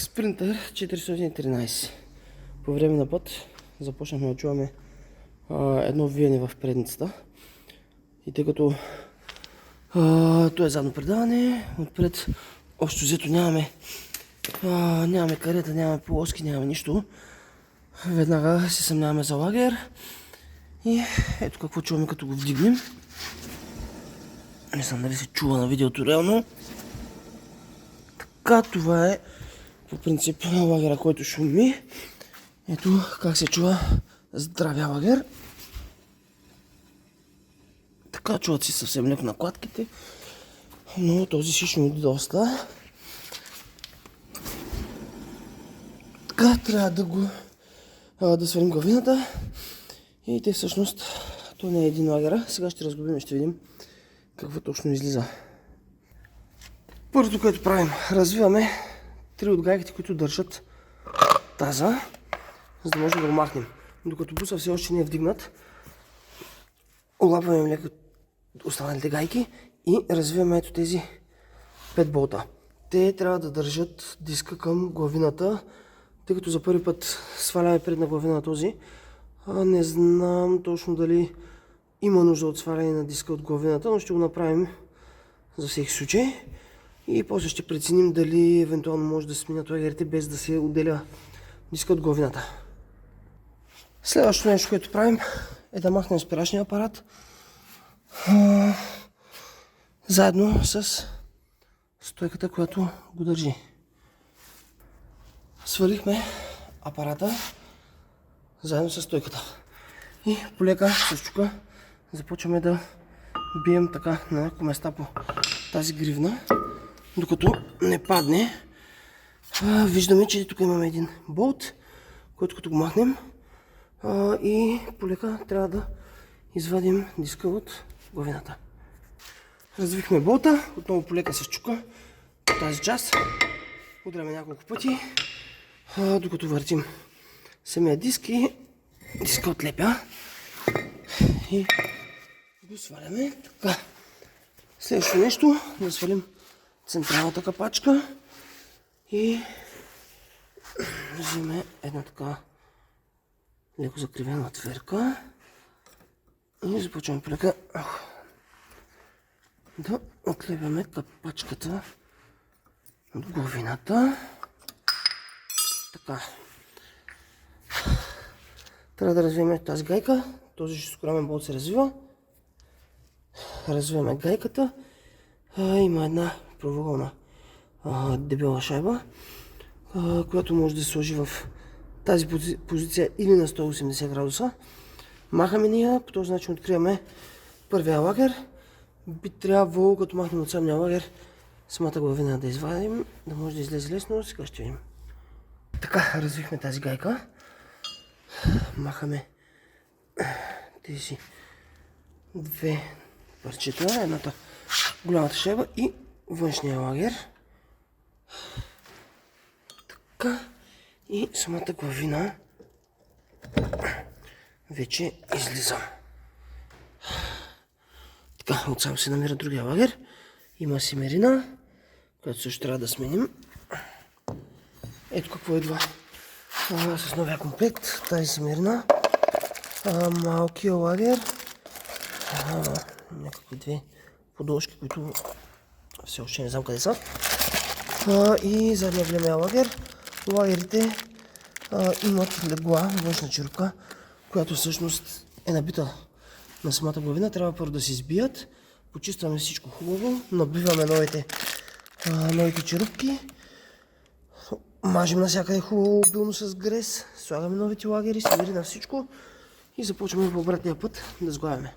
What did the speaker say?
Спринтър 413. По време на път започнахме да чуваме едно виене в предницата. И тъй като то е задно предаване, отпред общо взето нямаме карета, нямаме полоски, нямаме нищо. Веднага се съмняваме за лагер. И ето какво чуваме като го вдигнем. Не знам дали се чува на видеото реално. Така, това е по принцип лагера, който шуми. Ето как се чува здравия лагер. Така, чуват си съвсем леко накладките, но този си шуми доста. Така, трябва да свалим главината. И те всъщност, то не е един лагера. Сега ще разглобим и ще видим какво точно излиза. Първото, което правим, развиваме 3 от гайките, които държат таза, за да може да го махнем. Докато буса все още не е вдигнат, олапваме леко останалите гайки и развиваме ето тези 5 болта. Те трябва да държат диска към главината, тъй като за първи път сваляме предна главина на този. Не знам точно дали има нужда от сваляне на диска от главината, но ще го направим за всеки случай. И после ще преценим дали евентуално може да се сменят лагерите без да се отделя диска от главината. Следващото нещо, което правим, е да махнем спирачния апарат заедно с стойката, която го държи. Свалихме апарата заедно с стойката. И полека с чука започваме да бием така на няколко места по тази гривна, докато не падне. Виждаме, че тук имаме един болт, който като го махнем и полека трябва да извадим диска от главината. Развихме болта, отново полека с чука тази част. Удряме няколко пъти, докато въртим самия диск и диска отлепя. И го сваляме така. Следващото нещо, да свалим централната капачка и вземе една така леко закривена отверка и започваме полека да отлепяме капачката от главината. Така. Трябва да развием тази гайка. Този шестоколамен болт се развива. Развиваме гайката. Има една правоъгълна дебела шайба, която може да се сложи в тази позиция или на 180 градуса. Махаме нея, по този начин откриваме първия лагер. Би трябвало, като махнем от самия лагер, самата главина да извадим, да може да излезе лесно. Сега ще видим. Така, развихме тази гайка. Махаме тези две парчета, едната голямата шайба и външния лагер. Така, и самата главина вече излиза. Така, отсам се намира другия лагер. Има семерина, която също трябва да сменим. Ето какво идва с новия комплект. Тази семерина, малкия лагер, някакви две подложки, които все още не знам къде са. И задния големия лагер. Лагерите имат легла, външна черупка, която всъщност е набита на самата главина. Трябва първо да се избият. Почистваме всичко хубаво. Набиваме новите черупки. Мажем навсякъде хубаво обилно с грес. Слагаме новите лагери, семерина, всичко. И започваме по обратния път да сглавяме.